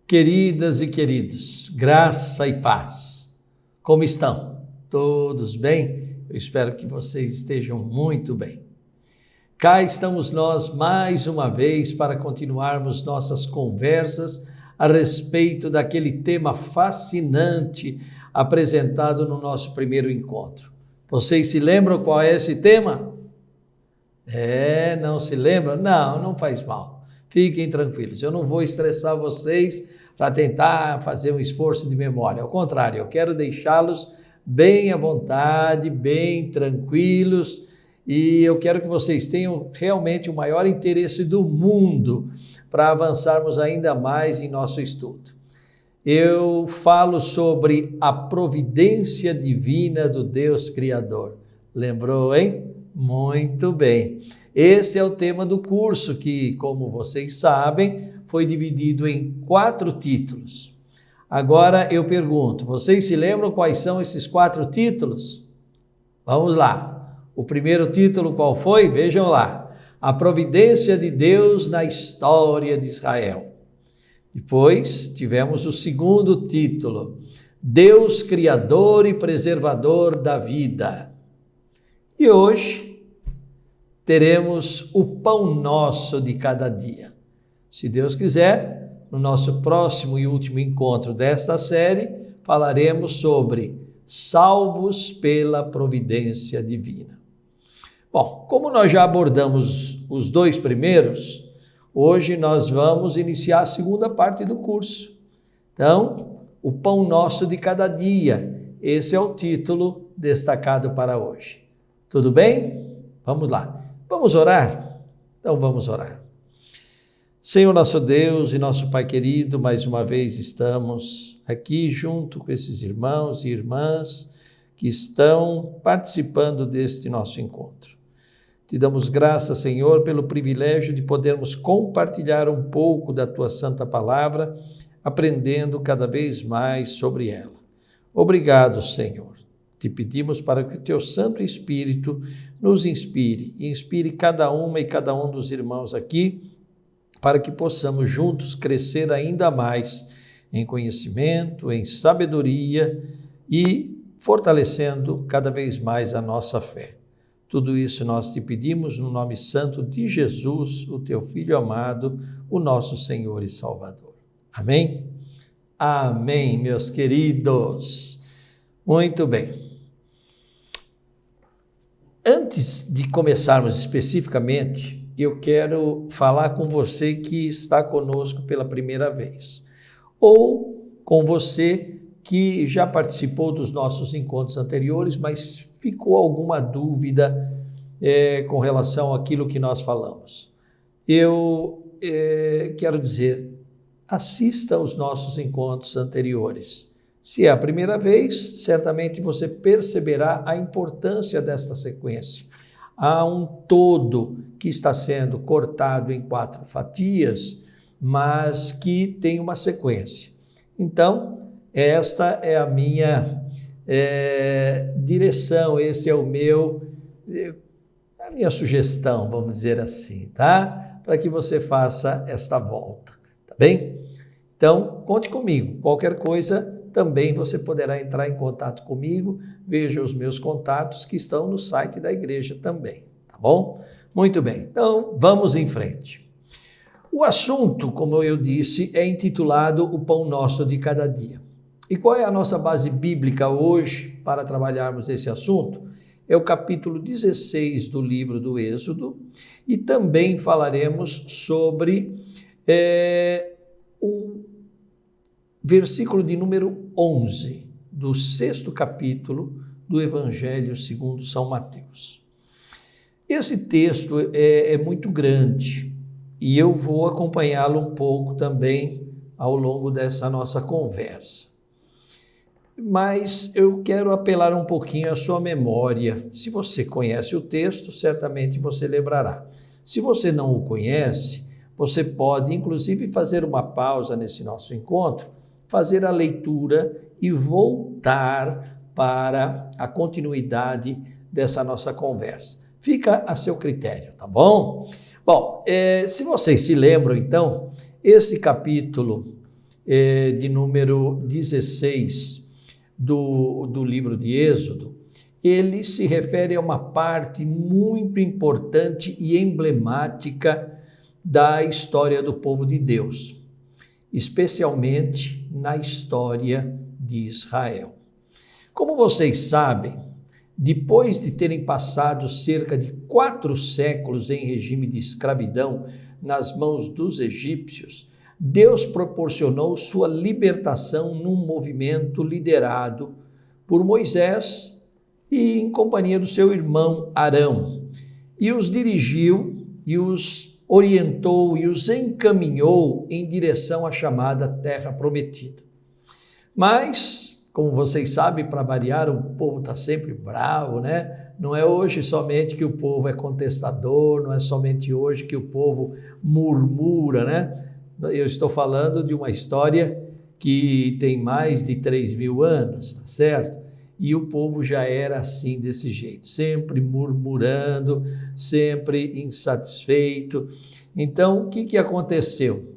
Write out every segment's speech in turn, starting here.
Queridas e queridos, graça e paz. Como estão? Todos bem? Eu espero que vocês estejam muito bem. Cá estamos nós mais uma vez para continuarmos nossas conversas a respeito daquele tema fascinante apresentado no nosso primeiro encontro. Vocês se lembram qual é esse tema? Não se lembram? Não faz mal. Fiquem tranquilos, eu não vou estressar vocês para tentar fazer um esforço de memória. Ao contrário, eu quero deixá-los bem à vontade, bem tranquilos, e eu quero que vocês tenham realmente o maior interesse do mundo para avançarmos ainda mais em nosso estudo. Eu falo sobre a providência divina do Deus Criador. Lembrou, hein? Muito bem. Esse é o tema do curso que, como vocês sabem, foi dividido em 4 títulos. Agora eu pergunto, vocês se lembram quais são esses 4 títulos? Vamos lá. O primeiro título qual foi? Vejam lá. A providência de Deus na história de Israel. Depois tivemos o segundo título, Deus Criador e Preservador da Vida. E hoje teremos o pão nosso de cada dia. Se Deus quiser, no nosso próximo e último encontro desta série, falaremos sobre salvos pela providência divina. Bom, como nós já abordamos os 2 primeiros, hoje nós vamos iniciar a segunda parte do curso. Então, o pão nosso de cada dia, esse é o título destacado para hoje. Tudo bem? Vamos lá. Vamos orar? Então vamos orar. Senhor nosso Deus e nosso Pai querido, mais uma vez estamos aqui junto com esses irmãos e irmãs que estão participando deste nosso encontro. Te damos graças, Senhor, pelo privilégio de podermos compartilhar um pouco da Tua Santa Palavra, aprendendo cada vez mais sobre ela. Obrigado, Senhor. Te pedimos para que o Teu Santo Espírito nos inspire e inspire cada uma e cada um dos irmãos aqui, para que possamos juntos crescer ainda mais em conhecimento, em sabedoria e fortalecendo cada vez mais a nossa fé. Tudo isso nós te pedimos no nome santo de Jesus, o teu Filho amado, o nosso Senhor e Salvador. Amém? Amém, meus queridos. Muito bem. Antes de começarmos especificamente, eu quero falar com você que está conosco pela primeira vez, ou com você que já participou dos nossos encontros anteriores, mas ficou alguma dúvida com relação àquilo que nós falamos. Eu quero dizer, assista aos nossos encontros anteriores. Se é a primeira vez, certamente você perceberá a importância desta sequência. Há um todo que está sendo cortado em 4 fatias, mas que tem uma sequência. Então, esta é a minha direção, esse é a minha sugestão, vamos dizer assim, tá? Para que você faça esta volta, tá bem? Então, conte comigo, qualquer coisa também você poderá entrar em contato comigo, veja os meus contatos que estão no site da igreja também, tá bom? Muito bem, então vamos em frente. O assunto, como eu disse, é intitulado O Pão Nosso de Cada Dia. E qual é a nossa base bíblica hoje para trabalharmos esse assunto? É o capítulo 16 do livro do Êxodo e também falaremos sobre o versículo de número 11 do 6º capítulo do Evangelho segundo São Mateus. Esse texto é muito grande e eu vou acompanhá-lo um pouco também ao longo dessa nossa conversa. Mas eu quero apelar um pouquinho à sua memória. Se você conhece o texto, certamente você lembrará. Se você não o conhece, você pode, inclusive, fazer uma pausa nesse nosso encontro, fazer a leitura e voltar para a continuidade dessa nossa conversa. Fica a seu critério, tá bom? Bom, se vocês se lembram, então, esse capítulo de número 16 do livro de Êxodo, ele se refere a uma parte muito importante e emblemática da história do povo de Deus, especialmente na história de Israel. Como vocês sabem, depois de terem passado cerca de 4 séculos em regime de escravidão nas mãos dos egípcios, Deus proporcionou sua libertação num movimento liderado por Moisés e em companhia do seu irmão Arão, e os dirigiu e os orientou e os encaminhou em direção à chamada Terra Prometida. Mas, como vocês sabem, para variar, o povo está sempre bravo, né? Não é hoje somente que o povo é contestador, não é somente hoje que o povo murmura, né? Eu estou falando de uma história que tem mais de 3.000 anos, tá certo? E o povo já era assim, desse jeito, sempre murmurando, sempre insatisfeito. Então, o que aconteceu?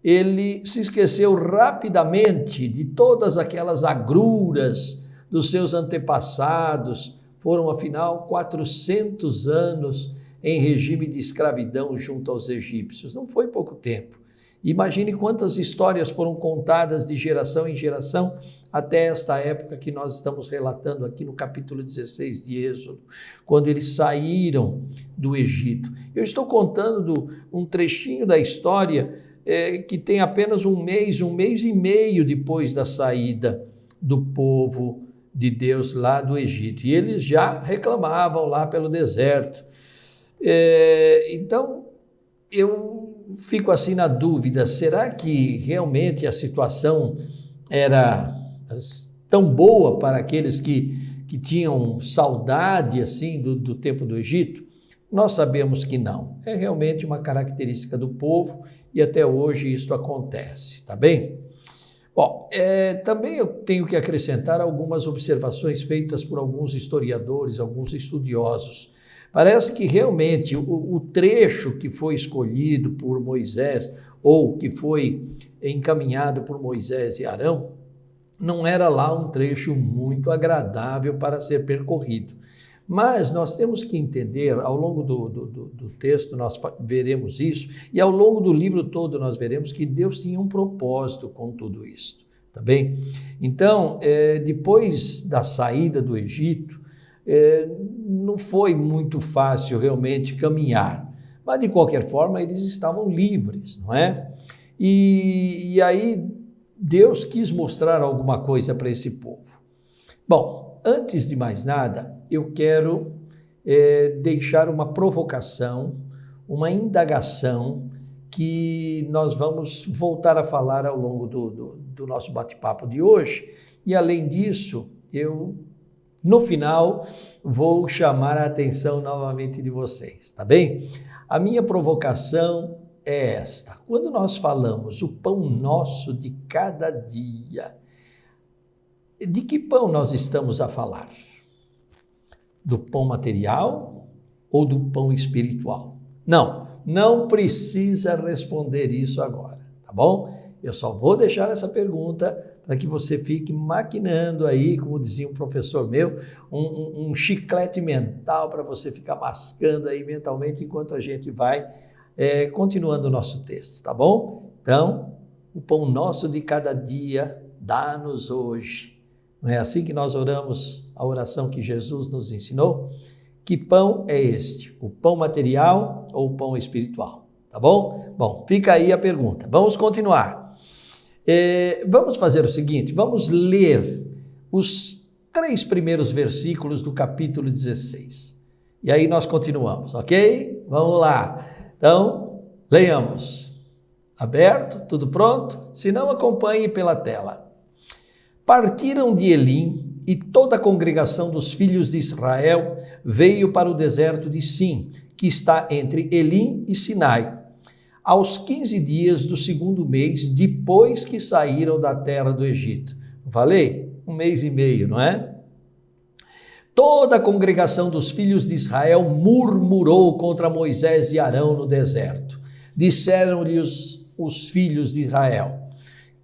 Ele se esqueceu rapidamente de todas aquelas agruras dos seus antepassados. Foram, afinal, 400 anos em regime de escravidão junto aos egípcios. Não foi pouco tempo. Imagine quantas histórias foram contadas de geração em geração até esta época que nós estamos relatando aqui no capítulo 16 de Êxodo, quando eles saíram do Egito. Eu estou contando um trechinho da história que tem apenas um mês e meio depois da saída do povo de Deus lá do Egito. E eles já reclamavam lá pelo deserto. Então, eu fico assim na dúvida, será que realmente a situação era tão boa para aqueles que tinham saudade assim do tempo do Egito? Nós sabemos que não. É realmente uma característica do povo e até hoje isso acontece, tá bem? Bom, também eu tenho que acrescentar algumas observações feitas por alguns historiadores, alguns estudiosos. Parece que realmente o trecho que foi escolhido por Moisés, ou que foi encaminhado por Moisés e Arão, não era lá um trecho muito agradável para ser percorrido. Mas nós temos que entender, ao longo do texto nós veremos isso, e ao longo do livro todo nós veremos que Deus tinha um propósito com tudo isso, tá bem? Então, depois da saída do Egito, não foi muito fácil realmente caminhar, mas de qualquer forma eles estavam livres, não é? E aí Deus quis mostrar alguma coisa para esse povo. Bom, antes de mais nada, eu quero deixar uma provocação, uma indagação que nós vamos voltar a falar ao longo do nosso bate-papo de hoje. E além disso, no final, vou chamar a atenção novamente de vocês, tá bem? A minha provocação é esta. Quando nós falamos o pão nosso de cada dia, de que pão nós estamos a falar? Do pão material ou do pão espiritual? Não precisa responder isso agora, tá bom? Eu só vou deixar essa pergunta para que você fique maquinando aí, como dizia um professor meu, um chiclete mental para você ficar mascando aí mentalmente enquanto a gente vai continuando o nosso texto, tá bom? Então, o pão nosso de cada dia, dá-nos hoje. Não é assim que nós oramos a oração que Jesus nos ensinou? Que pão é este? O pão material ou o pão espiritual? Tá bom? Bom, fica aí a pergunta. Vamos continuar. Vamos fazer o seguinte, vamos ler os 3 primeiros versículos do capítulo 16. E aí nós continuamos, ok? Vamos lá. Então, leiamos. Aberto? Tudo pronto? Se não, acompanhe pela tela. Partiram de Elim e toda a congregação dos filhos de Israel veio para o deserto de Sim, que está entre Elim e Sinai, aos 15 dias do 2º mês, depois que saíram da terra do Egito. Falei? 1 mês e meio, não é? Toda a congregação dos filhos de Israel murmurou contra Moisés e Arão no deserto. Disseram-lhe os filhos de Israel: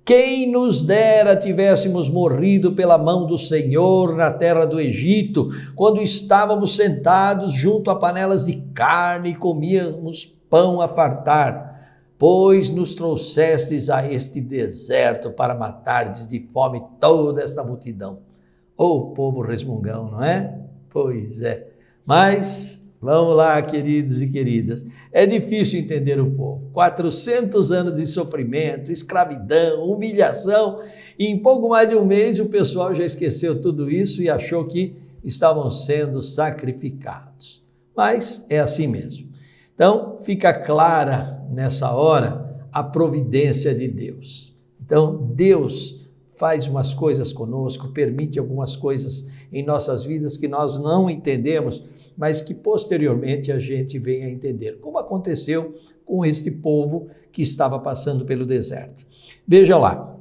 quem nos dera tivéssemos morrido pela mão do Senhor na terra do Egito, quando estávamos sentados junto a panelas de carne e comíamos pão a fartar, pois nos trouxestes a este deserto para matardes de fome toda esta multidão. Ô povo resmungão, não é? Pois é. Mas, vamos lá, queridos e queridas, é difícil entender o povo. 400 anos de sofrimento, escravidão, humilhação, e em pouco mais de 1 mês o pessoal já esqueceu tudo isso e achou que estavam sendo sacrificados. Mas é assim mesmo. Então, fica clara nessa hora a providência de Deus. Então, Deus faz umas coisas conosco, permite algumas coisas em nossas vidas que nós não entendemos, mas que posteriormente a gente vem a entender, como aconteceu com este povo que estava passando pelo deserto. Veja lá,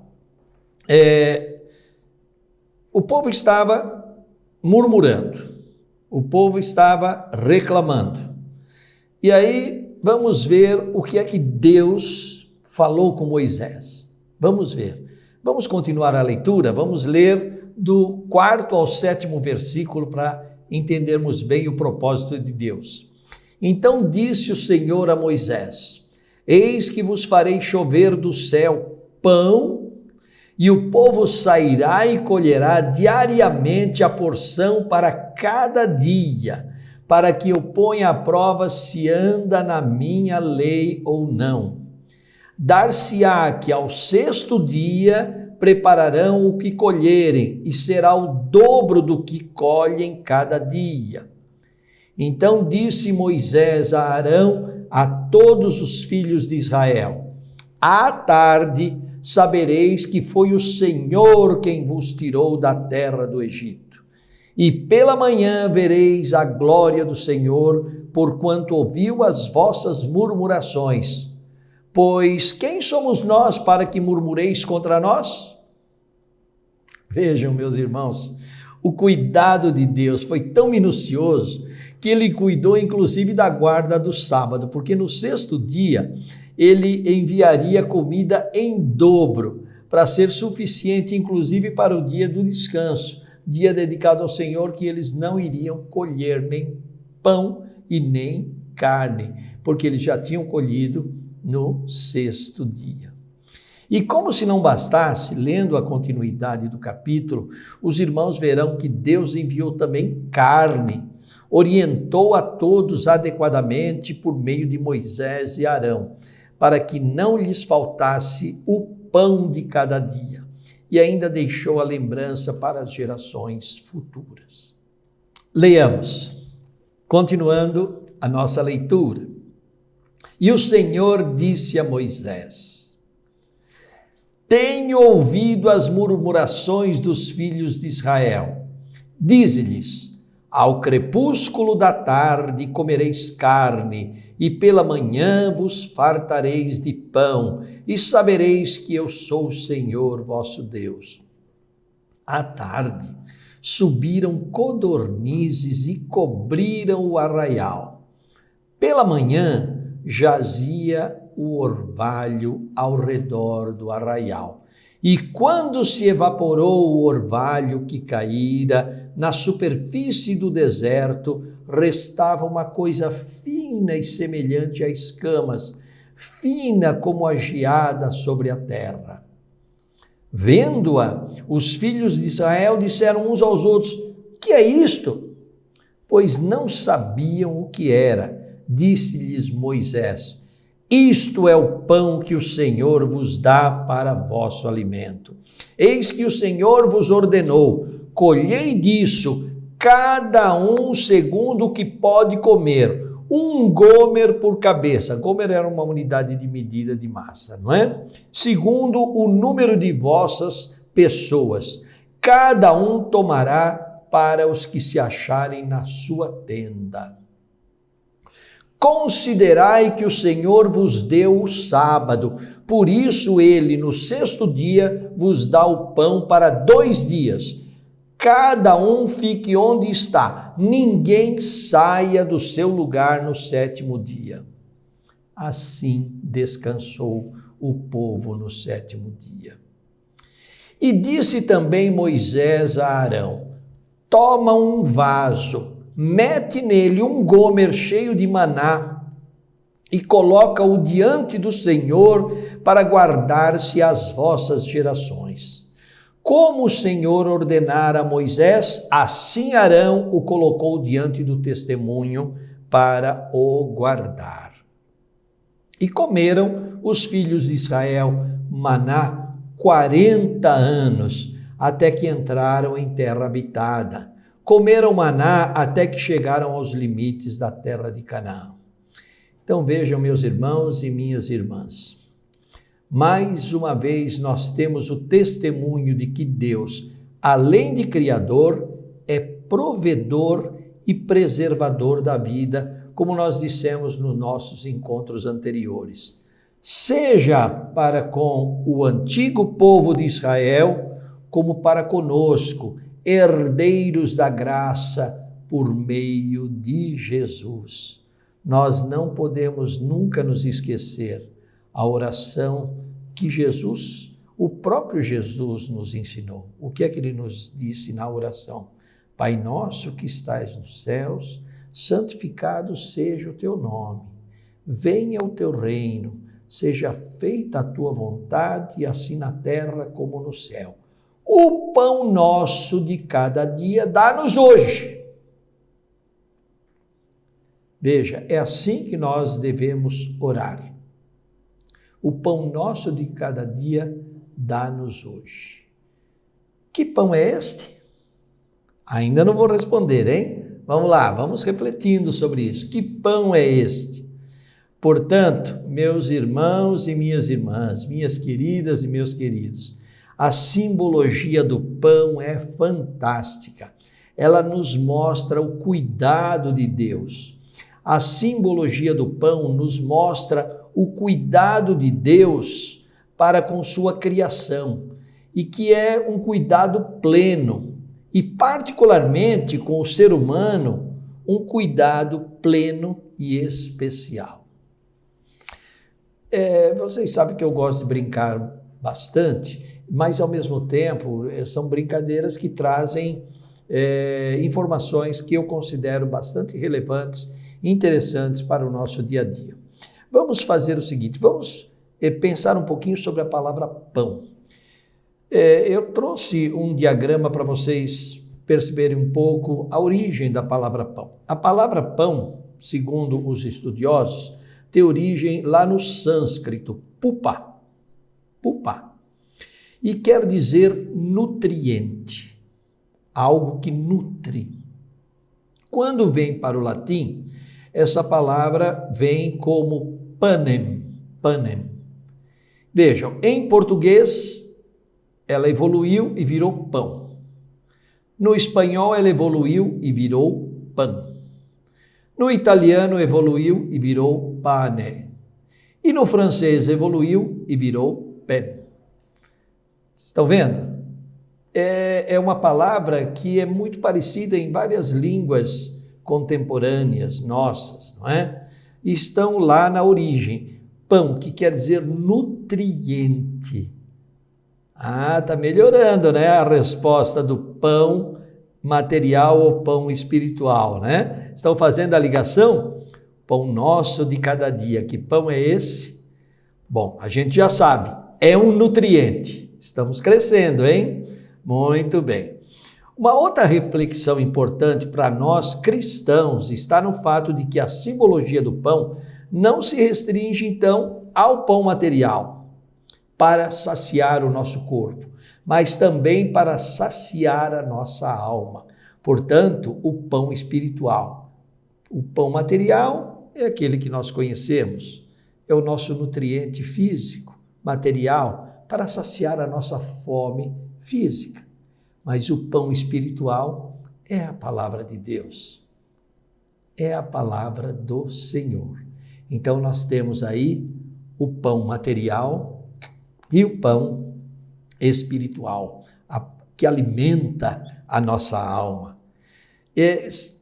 o povo estava murmurando, o povo estava reclamando. E aí vamos ver o que é que Deus falou com Moisés. Vamos ver. Vamos continuar a leitura, vamos ler do 4º ao 7º versículo para entendermos bem o propósito de Deus. Então disse o Senhor a Moisés: eis que vos farei chover do céu pão, e o povo sairá e colherá diariamente a porção para cada dia, para que eu ponha à prova se anda na minha lei ou não. Dar-se-á que ao 6º dia prepararão o que colherem, e será o dobro do que colhem cada dia. Então disse Moisés a Arão, a todos os filhos de Israel: à tarde sabereis que foi o Senhor quem vos tirou da terra do Egito. E pela manhã vereis a glória do Senhor, porquanto ouviu as vossas murmurações. Pois quem somos nós para que murmureis contra nós? Vejam, meus irmãos, o cuidado de Deus foi tão minucioso que ele cuidou inclusive da guarda do sábado, porque no 6º dia ele enviaria comida em dobro, para ser suficiente inclusive para o dia do descanso, dia dedicado ao Senhor, que eles não iriam colher nem pão e nem carne, porque eles já tinham colhido no 6º dia. E como se não bastasse, lendo a continuidade do capítulo, os irmãos verão que Deus enviou também carne, orientou a todos adequadamente por meio de Moisés e Arão, para que não lhes faltasse o pão de cada dia, e ainda deixou a lembrança para as gerações futuras. Leiamos, continuando a nossa leitura. E o Senhor disse a Moisés: tenho ouvido as murmurações dos filhos de Israel. Dize-lhes: ao crepúsculo da tarde comereis carne, e pela manhã vos fartareis de pão, e sabereis que eu sou o Senhor vosso Deus. À tarde subiram codornizes e cobriram o arraial. Pela manhã jazia o orvalho ao redor do arraial. E quando se evaporou o orvalho que caíra na superfície do deserto, restava uma coisa fina e semelhante a escamas, fina como a geada sobre a terra. Vendo-a, os filhos de Israel disseram uns aos outros: que é isto? Pois não sabiam o que era. Disse-lhes Moisés: isto é o pão que o Senhor vos dá para vosso alimento. Eis que o Senhor vos ordenou: colhei disso, cada um segundo o que pode comer, 1 gomer por cabeça. Gomer era uma unidade de medida de massa, não é? Segundo o número de vossas pessoas. Cada um tomará para os que se acharem na sua tenda. Considerai que o Senhor vos deu o sábado, por isso ele, no sexto dia, vos dá o pão para 2 dias. Cada um fique onde está, ninguém saia do seu lugar no 7º dia. Assim descansou o povo no 7º dia. E disse também Moisés a Arão: toma um vaso, mete nele um gomer cheio de maná e coloca-o diante do Senhor para guardar-se às vossas gerações. Como o Senhor ordenara a Moisés, assim Arão o colocou diante do testemunho para o guardar. E comeram os filhos de Israel maná 40 anos, até que entraram em terra habitada. Comeram maná até que chegaram aos limites da terra de Canaã. Então vejam, meus irmãos e minhas irmãs, mais uma vez nós temos o testemunho de que Deus, além de Criador, é provedor e preservador da vida, como nós dissemos nos nossos encontros anteriores. Seja para com o antigo povo de Israel, como para conosco, herdeiros da graça por meio de Jesus. Nós não podemos nunca nos esquecer a oração que Jesus, o próprio Jesus nos ensinou. O que é que ele nos disse na oração? Pai nosso que estais nos céus, santificado seja o teu nome. Venha o teu reino, seja feita a tua vontade, assim na terra como no céu. O pão nosso de cada dia dá-nos hoje. Veja, é assim que nós devemos orar. O pão nosso de cada dia dá-nos hoje. Que pão é este? Ainda não vou responder, hein? Vamos lá, vamos refletindo sobre isso. Que pão é este? Portanto, meus irmãos e minhas irmãs, minhas queridas e meus queridos, a simbologia do pão é fantástica. Ela nos mostra o cuidado de Deus. A simbologia do pão nos mostra o cuidado de Deus para com sua criação, e que é um cuidado pleno, e particularmente com o ser humano, um cuidado pleno e especial. Vocês sabem que eu gosto de brincar bastante, mas ao mesmo tempo são brincadeiras que trazem informações que eu considero bastante relevantes, interessantes para o nosso dia a dia. Vamos fazer o seguinte, vamos pensar um pouquinho sobre a palavra pão. Eu trouxe um diagrama para vocês perceberem um pouco a origem da palavra pão. A palavra pão, segundo os estudiosos, tem origem lá no sânscrito, pupa, e quer dizer nutriente, algo que nutre. Quando vem para o latim, essa palavra vem como panem. Vejam, em português, ela evoluiu e virou pão. No espanhol, ela evoluiu e virou pão. No italiano, evoluiu e virou pane. E no francês, evoluiu e virou pain. Estão vendo? É uma palavra que é muito parecida em várias línguas contemporâneas nossas, não é? Estão lá na origem. Pão, que quer dizer nutriente. Está melhorando, né? A resposta do pão material ou pão espiritual, né? Estão fazendo a ligação? Pão nosso de cada dia. Que pão é esse? Bom, a gente já sabe, é um nutriente. Estamos crescendo, hein? Muito bem. Uma outra reflexão importante para nós cristãos está no fato de que a simbologia do pão não se restringe, então, ao pão material, para saciar o nosso corpo, mas também para saciar a nossa alma. Portanto, o pão espiritual. O pão material é aquele que nós conhecemos, é o nosso nutriente físico, material, para saciar a nossa fome física. Mas o pão espiritual é a palavra de Deus. é a palavra do Senhor. Então nós temos aí o pão material e o pão espiritual, que alimenta a nossa alma.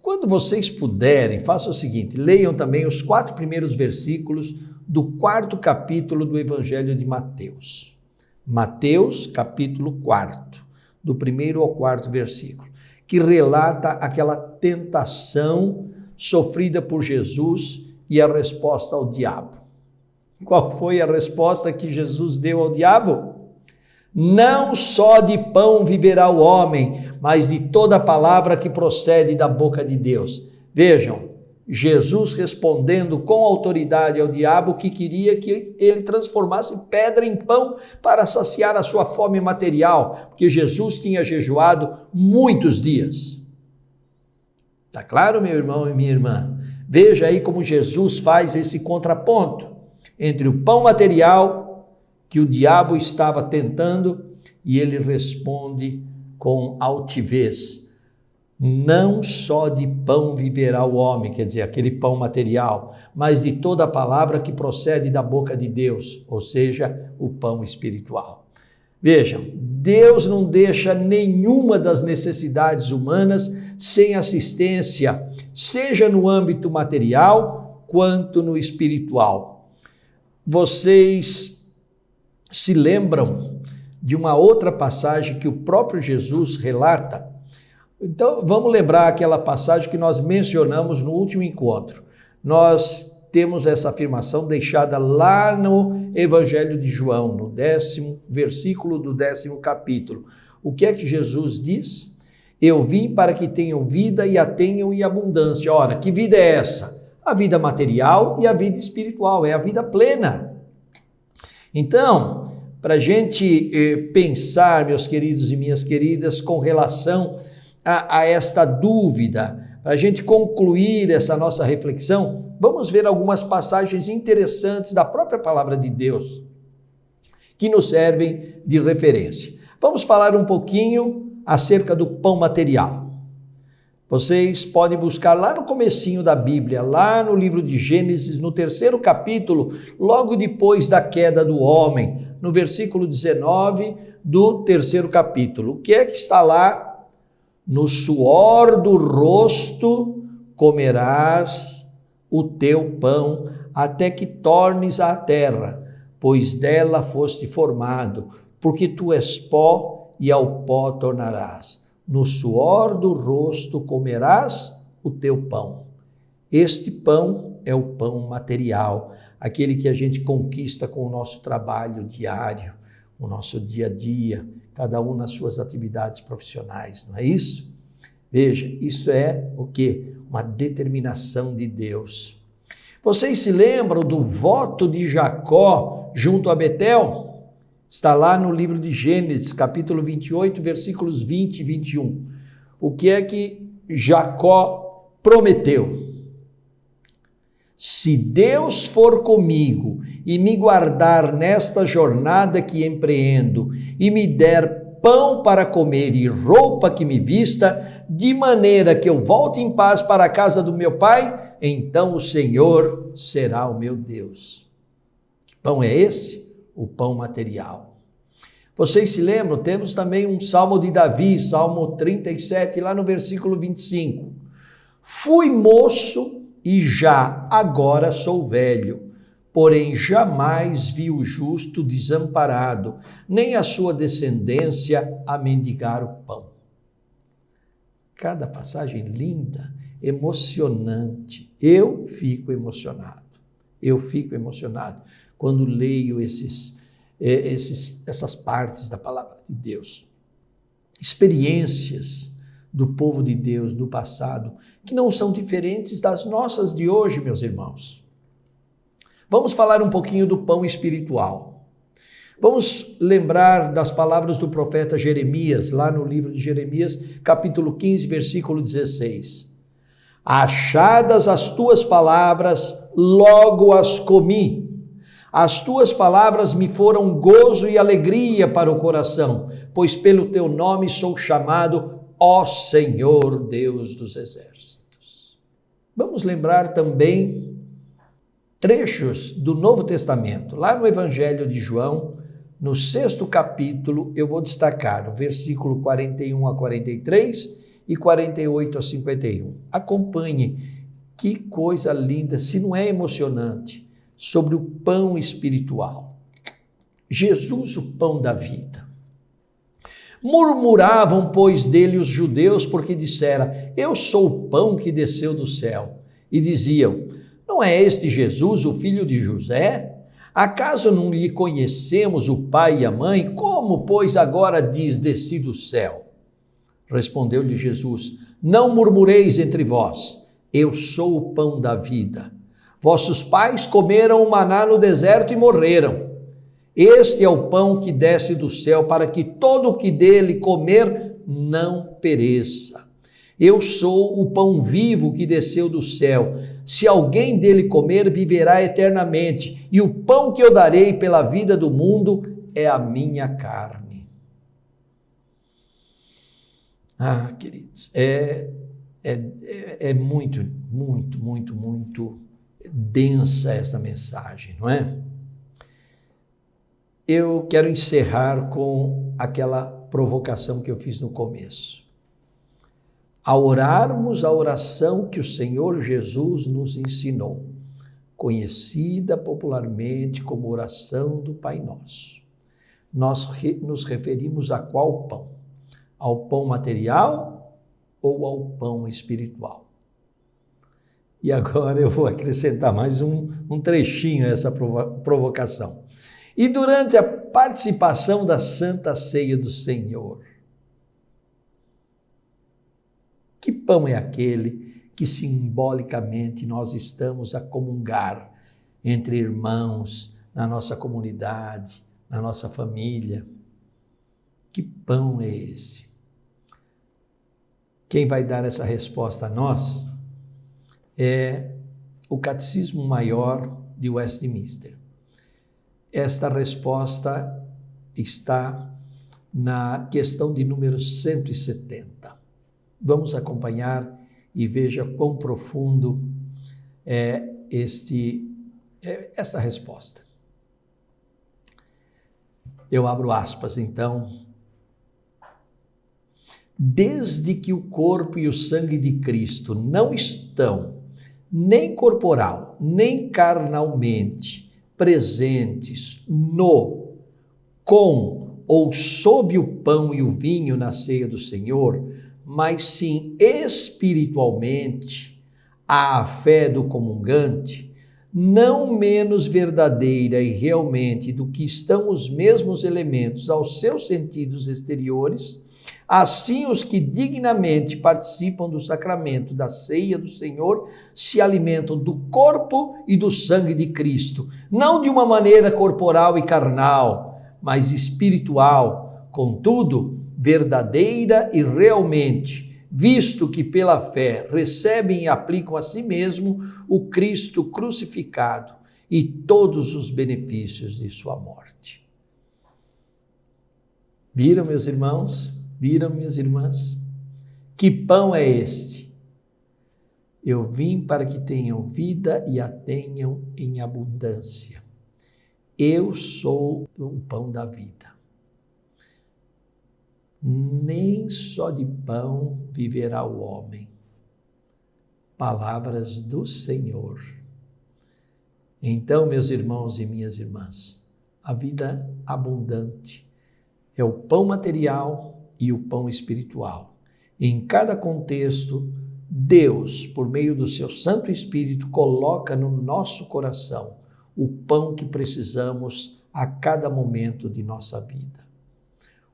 Quando vocês puderem, façam o seguinte, leiam também os 4 primeiros versículos do 4º capítulo do Evangelho de Mateus. Mateus, capítulo 4, do 1º ao 4º versículo, que relata aquela tentação sofrida por Jesus e a resposta ao diabo. Qual foi a resposta que Jesus deu ao diabo? Não só de pão viverá o homem, mas de toda palavra que procede da boca de Deus. Vejam, Jesus respondendo com autoridade ao diabo que queria que ele transformasse pedra em pão para saciar a sua fome material, porque Jesus tinha jejuado muitos dias. Tá claro, meu irmão e minha irmã? Veja aí como Jesus faz esse contraponto entre o pão material que o diabo estava tentando e ele responde com altivez. Não só de pão viverá o homem, quer dizer, aquele pão material, mas de toda a palavra que procede da boca de Deus, ou seja, o pão espiritual. Vejam, Deus não deixa nenhuma das necessidades humanas sem assistência, seja no âmbito material quanto no espiritual. Vocês se lembram de uma outra passagem que o próprio Jesus relata? Então, vamos lembrar aquela passagem que nós mencionamos no último encontro. Nós temos essa afirmação deixada lá no Evangelho de João, no 10º versículo do 10º capítulo. O que é que Jesus diz? Eu vim para que tenham vida e a tenham em abundância. Ora, que vida é essa? A vida material e a vida espiritual, é a vida plena. Então, para a gente pensar, meus queridos e minhas queridas, com relação a esta dúvida, para a gente concluir essa nossa reflexão, vamos ver algumas passagens interessantes da própria palavra de Deus, que nos servem de referência. Vamos falar um pouquinho acerca do pão material. Vocês podem buscar lá no comecinho da Bíblia, lá no livro de Gênesis, no 3º capítulo, logo depois da queda do homem, no versículo 19 do 3º capítulo. O que é que está lá? No suor do rosto comerás o teu pão, até que tornes à terra, pois dela foste formado, porque tu és pó e ao pó tornarás. No suor do rosto comerás o teu pão. Este pão é o pão material, aquele que a gente conquista com o nosso trabalho diário, o nosso dia a dia, cada um nas suas atividades profissionais, não é isso? Veja, isso é o quê? Uma determinação de Deus. Vocês se lembram do voto de Jacó junto a Betel? Está lá no livro de Gênesis, capítulo 28, versículos 20 e 21. O que é que Jacó prometeu? Se Deus for comigo e me guardar nesta jornada que empreendo e me der pão para comer e roupa que me vista, de maneira que eu volte em paz para a casa do meu pai, então o Senhor será o meu Deus. Que pão é esse? O pão material. Vocês se lembram? Temos também um salmo de Davi, Salmo 37, lá no versículo 25. Fui moço e já agora sou velho, porém jamais vi o justo desamparado, nem a sua descendência a mendigar o pão. Cada passagem linda, emocionante. Eu fico emocionado quando leio essas partes da palavra de Deus. Experiências do povo de Deus do passado, que não são diferentes das nossas de hoje, meus irmãos. Vamos falar um pouquinho do pão espiritual. Vamos lembrar das palavras do profeta Jeremias, lá no livro de Jeremias, capítulo 15, versículo 16. Achadas as tuas palavras, logo as comi. As tuas palavras me foram gozo e alegria para o coração, pois pelo teu nome sou chamado, ó Senhor Deus dos exércitos. Vamos lembrar também trechos do Novo Testamento. Lá no Evangelho de João, no 6º capítulo, eu vou destacar o versículo 41 a 43 e 48 a 51. Acompanhe, que coisa linda, se não é emocionante, sobre o pão espiritual. Jesus, o pão da vida. Murmuravam, pois, dele os judeus, porque dissera: eu sou o pão que desceu do céu. E diziam: não é este Jesus, o filho de José? Acaso não lhe conhecemos o pai e a mãe? Como, pois, agora diz: desci do céu? Respondeu-lhe Jesus: não murmureis entre vós, eu sou o pão da vida. Vossos pais comeram o maná no deserto e morreram. Este é o pão que desce do céu, para que todo o que dele comer não pereça. Eu sou o pão vivo que desceu do céu. Se alguém dele comer, viverá eternamente. E o pão que eu darei pela vida do mundo é a minha carne. Ah, queridos, é muito, muito, muito, muito densa esta mensagem, não é? Eu quero encerrar com aquela provocação que eu fiz no começo. A orarmos a oração que o Senhor Jesus nos ensinou, conhecida popularmente como oração do Pai Nosso, nós nos referimos a qual pão? Ao pão material ou ao pão espiritual? E agora eu vou acrescentar mais um trechinho a essa provocação. E durante a participação da Santa Ceia do Senhor, que pão é aquele que simbolicamente nós estamos a comungar entre irmãos, na nossa comunidade, na nossa família? Que pão é esse? Quem vai dar essa resposta a nós é o Catecismo Maior de Westminster. Esta resposta está na questão de número 170. Vamos acompanhar e veja quão profundo é esta resposta. Eu abro aspas, então. Desde que o corpo e o sangue de Cristo não estão, nem corporal, nem carnalmente, presentes no, com ou sob o pão e o vinho na ceia do Senhor, mas sim espiritualmente, à fé do comungante, não menos verdadeira e realmente do que estão os mesmos elementos aos seus sentidos exteriores, assim os que dignamente participam do sacramento da ceia do Senhor se alimentam do corpo e do sangue de Cristo, não de uma maneira corporal e carnal, mas espiritual, contudo, verdadeira e realmente, visto que pela fé recebem e aplicam a si mesmo o Cristo crucificado e todos os benefícios de sua morte. Viram, meus irmãos? Viram, minhas irmãs? Que pão é este? Eu vim para que tenham vida e a tenham em abundância. Eu sou o pão da vida. Nem só de pão viverá o homem. Palavras do Senhor. Então, meus irmãos e minhas irmãs, a vida abundante é o pão material e o pão espiritual. Em cada contexto, Deus, por meio do seu Santo Espírito, coloca no nosso coração o pão que precisamos a cada momento de nossa vida.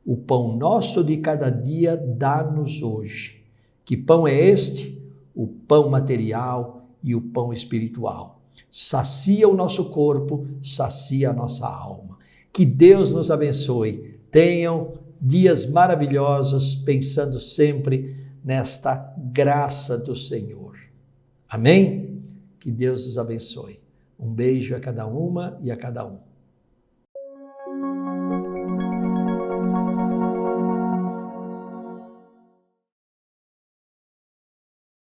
O pão nosso de cada dia dá-nos hoje. Que pão é este? O pão material e o pão espiritual. Sacia o nosso corpo, sacia a nossa alma. Que Deus nos abençoe. Tenham dias maravilhosos, pensando sempre nesta graça do Senhor. Amém? Que Deus os abençoe. Um beijo a cada uma e a cada um.